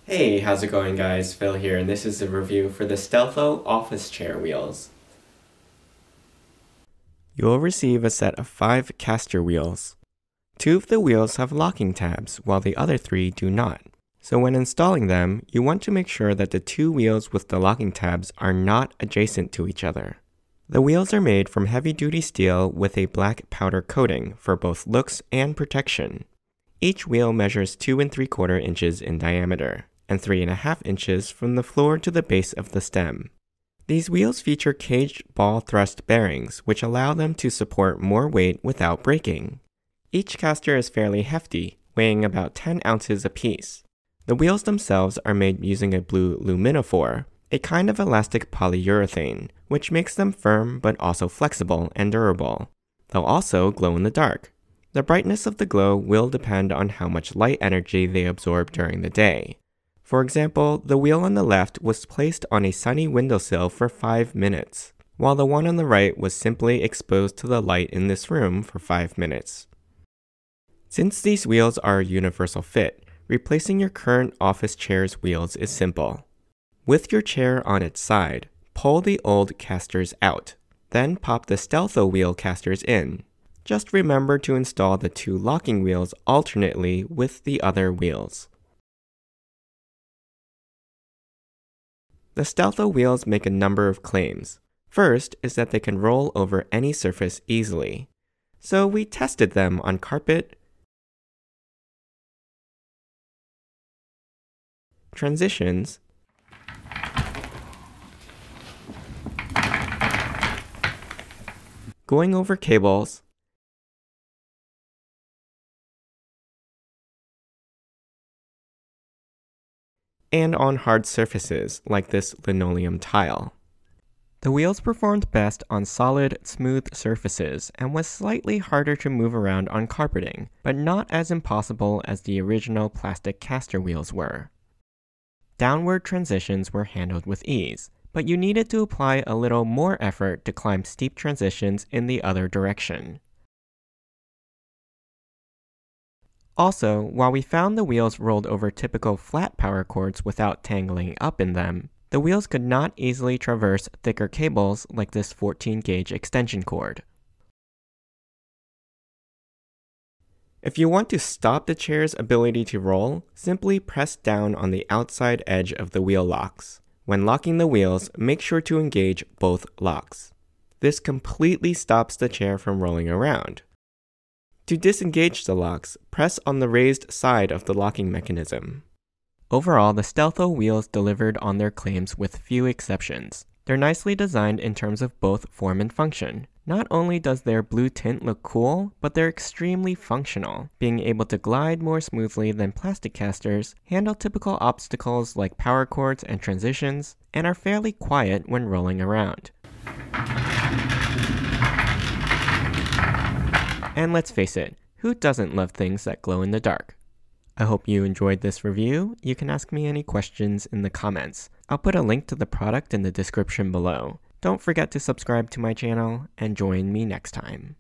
Hey, how's it going guys? Phil here, and this is a review for the Stealtho office chair wheels. You'll receive a set of 5 caster wheels. 2 of the wheels have locking tabs, while the other 3 do not. So when installing them, you want to make sure that the 2 wheels with the locking tabs are not adjacent to each other. The wheels are made from heavy-duty steel with a black powder coating for both looks and protection. Each wheel measures 2 3/4 inches in diameter, and 3.5 inches from the floor to the base of the stem. These wheels feature caged ball thrust bearings, which allow them to support more weight without breaking. Each caster is fairly hefty, weighing about 10 ounces apiece. The wheels themselves are made using a blue luminophor, a kind of elastic polyurethane, which makes them firm but also flexible and durable. They'll also glow in the dark. The brightness of the glow will depend on how much light energy they absorb during the day. For example, the wheel on the left was placed on a sunny windowsill for 5 minutes, while the one on the right was simply exposed to the light in this room for 5 minutes. Since these wheels are a universal fit, replacing your current office chair's wheels is simple. With your chair on its side, pull the old casters out, then pop the Stealtho wheel casters in. Just remember to install the 2 locking wheels alternately with the other wheels. The Stealtho wheels make a number of claims. First is that they can roll over any surface easily. So we tested them on carpet, transitions, going over cables, and on hard surfaces like this linoleum tile. The wheels performed best on solid, smooth surfaces and was slightly harder to move around on carpeting, but not as impossible as the original plastic caster wheels were. Downward transitions were handled with ease, but you needed to apply a little more effort to climb steep transitions in the other direction. Also, while we found the wheels rolled over typical flat power cords without tangling up in them, the wheels could not easily traverse thicker cables like this 14-gauge extension cord. If you want to stop the chair's ability to roll, simply press down on the outside edge of the wheel locks. When locking the wheels, make sure to engage both locks. This completely stops the chair from rolling around. To disengage the locks, press on the raised side of the locking mechanism. Overall, the Stealtho wheels delivered on their claims with few exceptions. They're nicely designed in terms of both form and function. Not only does their blue tint look cool, but they're extremely functional, being able to glide more smoothly than plastic casters, handle typical obstacles like power cords and transitions, and are fairly quiet when rolling around. And let's face it, who doesn't love things that glow in the dark? I hope you enjoyed this review. You can ask me any questions in the comments. I'll put a link to the product in the description below. Don't forget to subscribe to my channel and join me next time.